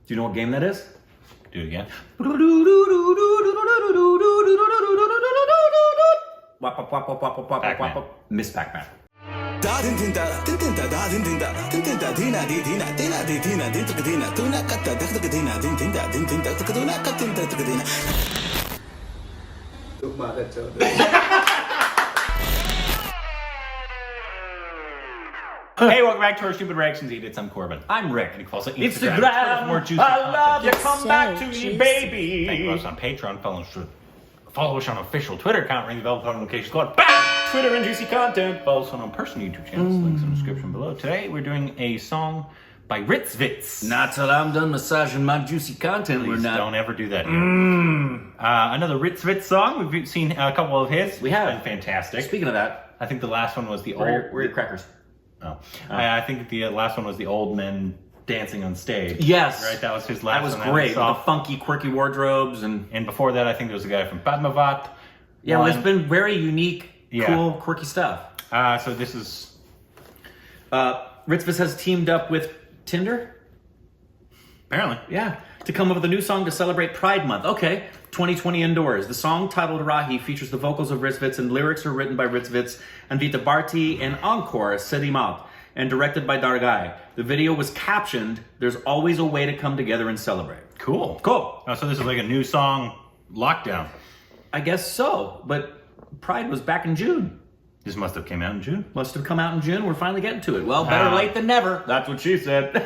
Do you know what game that is? Do it again. Pac-Man. Miss Pac-Man. Hey, welcome back to our Stupid Reactions. It's I'm Corbin. I'm Rick. And you can follow us on Instagram. Twitter for more juicy I content. love you. Yes. Come back to me, baby. Thank you us on Patreon. Follow us on our official Twitter account. Ring the bell for notifications. Go on. Bam! Twitter and juicy content. Follow us on our personal YouTube channels. Links in the description below. Today we're doing a song by Ritviz. Not till I'm done massaging my juicy content. Please we're not. don't ever do that here. Another Ritviz song. We've seen a couple of his. We have. Been fantastic. Speaking of that, I think the last one was the where old. are your crackers? Oh. I think the last one was the old men dancing on stage. Yes. Right, that was his last one. That was great. With the funky, quirky wardrobes and before that, I think there was a guy from Padmavat. yeah, well, it's been very unique, cool, quirky stuff. So this is Ritviz has teamed up with Tinder. apparently. Yeah, to come up with a new song to celebrate Pride Month. Okay, 2020 indoors. The song, titled Raahi, features the vocals of Ritviz and lyrics are written by Ritviz and Vita Bharti and encore Sedimat and directed by Dargai. The video was captioned, "There's always a way to come together and celebrate." Cool. Cool. Oh, so this is like a new song, Lockdown. I guess so, but Pride was back in June. This must have came out in June. Must have come out in June. We're finally getting to it. Well, better late than never. That's what she said.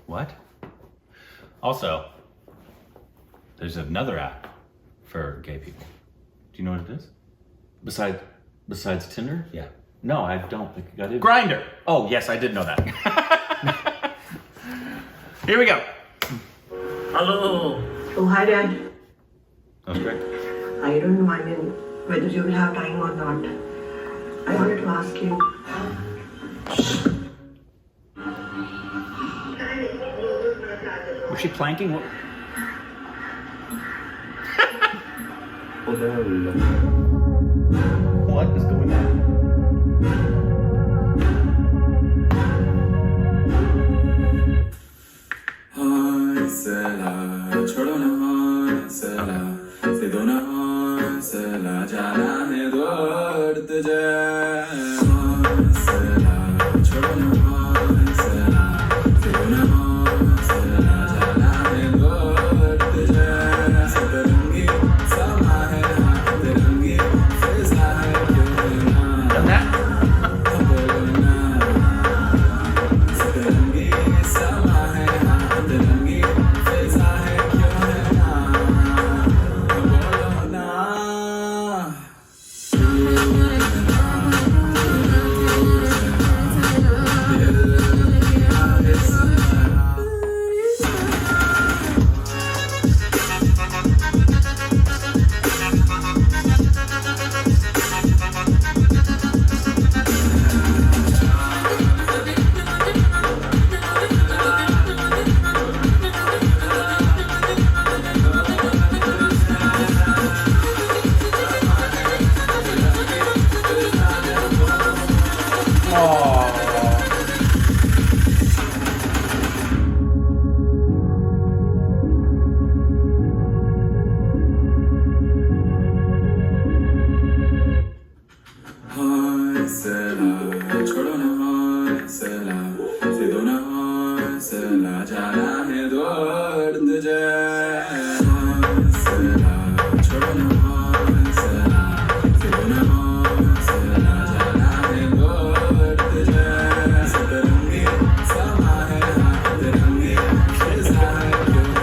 What? Also, there's another app for gay people. Do you know what it is? Besides Tinder? Yeah. No, I don't think I did. Grindr. Oh, yes, I did know that. Here we go. Hello. Oh, hi, Dad. That was great. I don't know, I mean, whether you will have time or not. I wanted to ask you. Was she planking? What? What is going on? Done that?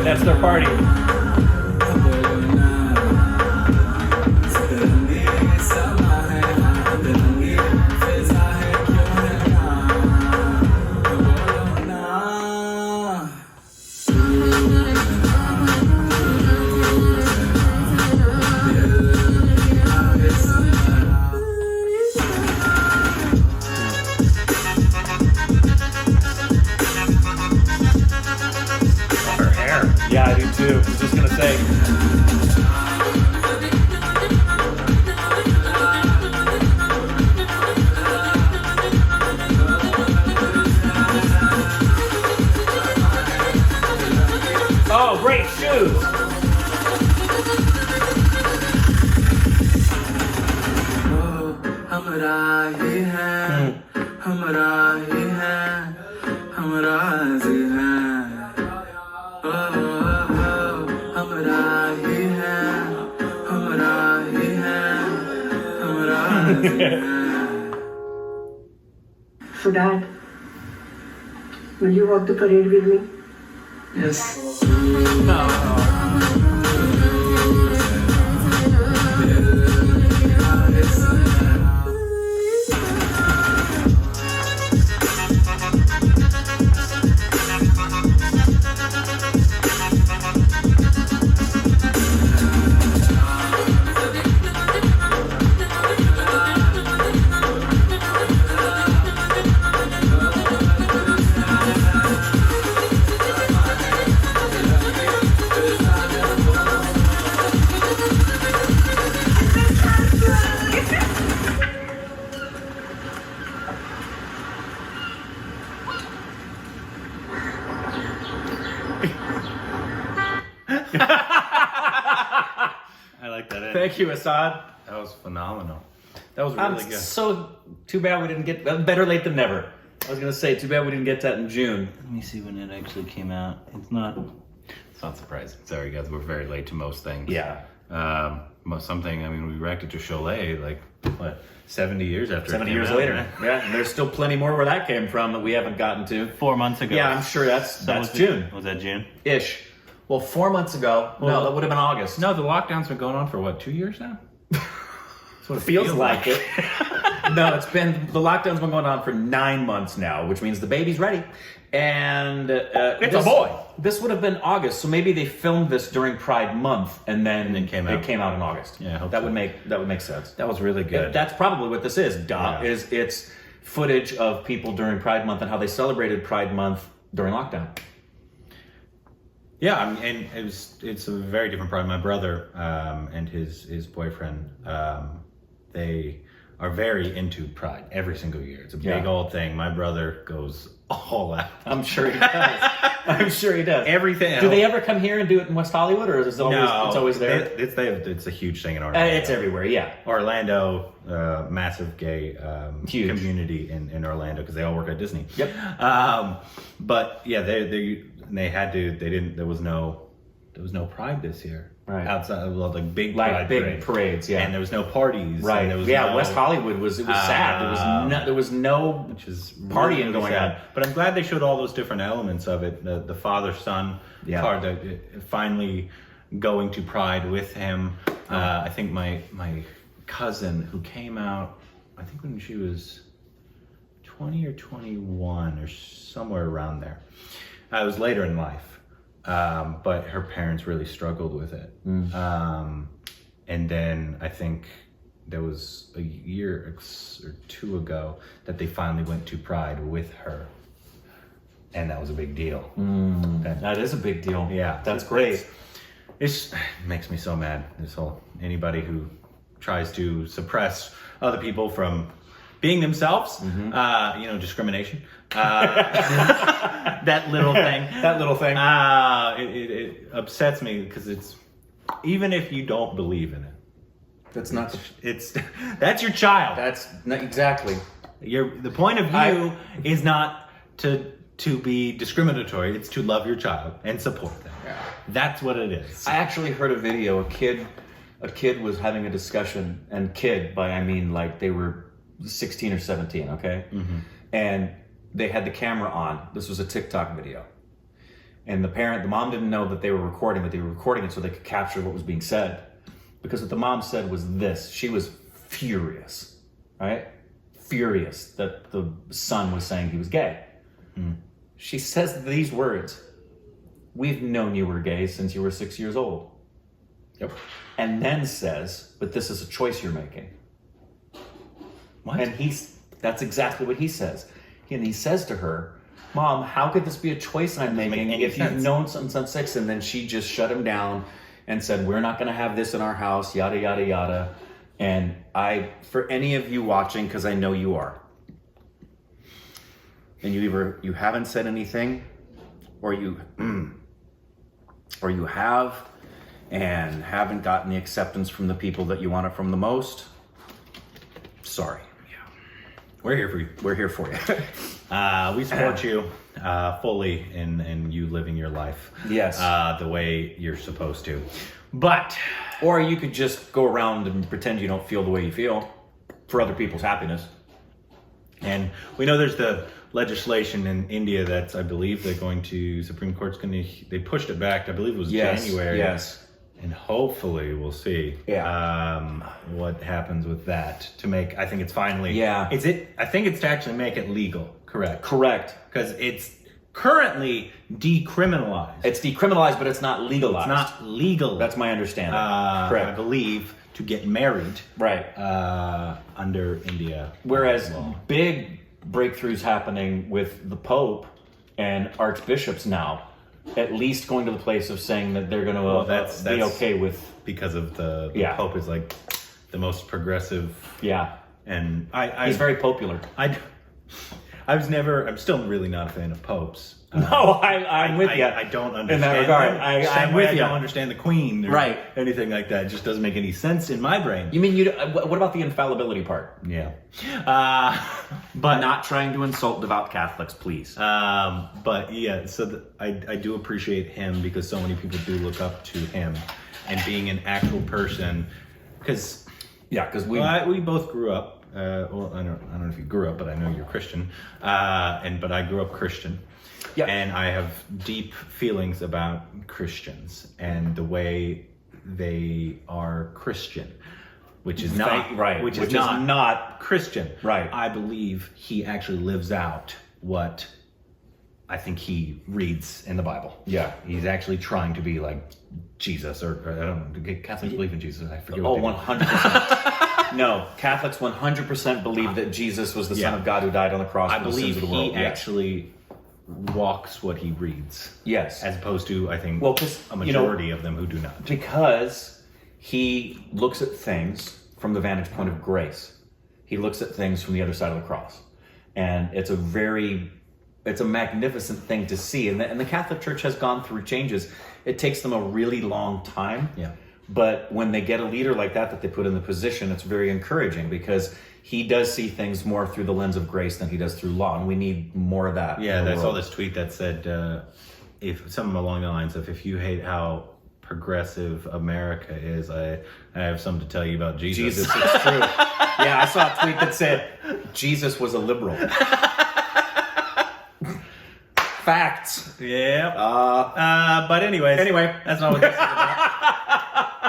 That's their party. Her hair. Yeah, I do too. I was just gonna say. हमरा ही है, हमरा ही है, हमरा ही है, ओ हमरा ही है, हमरा ही है, हमरा ही है. So, Dad, will you walk the parade with me? Yes. I like that. Thank you, Assad. That was phenomenal. That was really good. So too bad we didn't get better late than never. I was gonna say too bad we didn't get that in June. Let me see when it actually came out. It's not surprising. Sorry guys, we're very late to most things. Yeah. Something, I mean, we reacted to Cholet like, what, 70 years after 70 it came years out, later. right? Yeah, and there's still plenty more where that came from that we haven't gotten to. 4 months ago. Yeah, I'm sure that's Was June. Was that June? Ish. Well, 4 months ago. No, Well, that would have been August. No, the lockdown's been going on for what, 2 years now? That's what it feels like it. No, the lockdown's been going on for 9 months now, which means the baby's ready. And It's a boy. This would have been August, so maybe they filmed this during Pride Month, and then it came out. in August. Yeah, I hope that so. would make sense. That was really good. That's probably what this is. Yeah. It's footage of people during Pride Month and how they celebrated Pride Month during lockdown. Yeah, I mean, and it's a very different Pride. My brother and his boyfriend, they are very into Pride every single year. It's a big old thing. My brother goes all out. I'm sure he does. I'm sure he does. Everything. Do they ever come here and do it in West Hollywood, or is it always, it's always there? It's a huge thing in Orlando. It's everywhere, yeah. Orlando, massive gay Huge. community in Orlando because they all work at Disney. Yep. But yeah, they had to. They didn't. There was no Pride this year. Right. Outside of like big Pride big parades, yeah. And there was no parties. Right. And there was no, West Hollywood was sad. There was no which is partying really going sad. on. But I'm glad they showed all those different elements of it. The father-son part, finally going to Pride with him. I think my cousin who came out, I think when she was 20 or 21 or somewhere around there. It was later in life. But her parents really struggled with it. And then I think there was a year or two ago that they finally went to Pride with her. And that was a big deal. That is a big deal. Yeah. That's great. It makes me so mad. Anybody who tries to suppress other people from being themselves, discrimination. That little thing. That little thing. It upsets me because it's, even if you don't believe in it, That's not. that's your child. That's not exactly. The point of view is not to be discriminatory. It's to love your child and support them. Yeah. That's what it is. I actually heard a video. A kid was having a discussion, and kid by I mean like they were 16 or 17. Okay, and they had the camera on. This was a TikTok video. And the mom didn't know that they were recording it so they could capture what was being said. Because what the mom said was this. She was furious, right? Furious that the son was saying he was gay. She says these words: "We've known you were gay since you were 6 years old." Yep. And then says, "But this is a choice you're making." What? And that's exactly what he says. And he says to her, "Mom, how could this be a choice I'm making if you've known since 6?" And then she just shut him down and said, "We're not going to have this in our house, yada, yada, yada." And for any of you watching, because I know you are, and you haven't said anything, or you have and haven't gotten the acceptance from the people that you want it from the most, sorry. we're here for you. We're here for you. We support you fully in you living your life. Yes. The way you're supposed to. But Or you could just go around and pretend you don't feel the way you feel for other people's happiness. and we know there's the legislation in India that's, I believe, they're going to Supreme Court's going to, they pushed it back. I believe it was January. Yes. And hopefully we'll see what happens with that to make, I think it's finally, Yeah. I think it's to actually make it legal, correct? Correct. Because it's currently decriminalized. It's decriminalized, but it's not legalized. It's not legal. That's my understanding. I believe, to get married Right. under India. Whereas law. big breakthroughs happening with the Pope and archbishops now, at least going to the place of saying that they're going to that's be okay with. because of the Pope is like the most progressive. Yeah. And He's very popular. I'm still really not a fan of popes. No, I'm with you. I don't understand in that regard. them. I'm Same way with you. I don't understand the Queen or Right. anything like that. It just doesn't make any sense in my brain. You mean what about the infallibility part? Yeah. But not trying to insult devout Catholics, please. But yeah, so I do appreciate him because so many people do look up to him and being an actual person. Because we both grew up. Well, I don't know if you grew up, but I know you're Christian. But I grew up Christian. Yep. And I have deep feelings about Christians and the way they are Christian, which is not right, which is not Christian. Right. I believe he actually lives out what I think he reads in the Bible. Yeah. He's actually trying to be like Jesus, or I don't know. Do Catholics believe in Jesus? I forget. Oh, what they do. 100%. No, Catholics 100% believe that Jesus was the Son of God who died on the cross I for the sins believe of the he world. Yes. actually walks what he reads. Yes. As opposed to, I think, Well, 'cause, a majority of them who do not. Because he looks at things from the vantage point of grace. He looks at things from the other side of the cross. And it's a magnificent thing to see. And the Catholic Church has gone through changes. It takes them a really long time. Yeah. But when they get a leader like that they put in the position, it's very encouraging because he does see things more through the lens of grace than he does through law. And we need more of that. Yeah, in the I saw world. this tweet that said, if something along the lines of, if you hate how progressive America is, I have something to tell you about Jesus. Jesus, it's true. Yeah, I saw a tweet that said, Jesus was a liberal. Facts. Yeah. But anyway, that's not what this is about.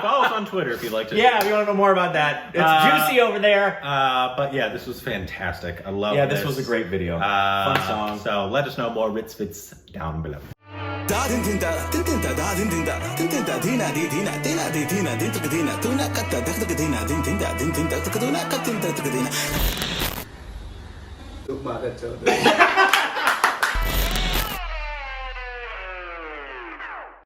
Follow us on Twitter if you'd like to. Yeah, if you want to know more about that. It's juicy over there. But yeah, this was fantastic. I love Yeah, this was a great video. Fun song. So let us know more Ritviz down below. Look,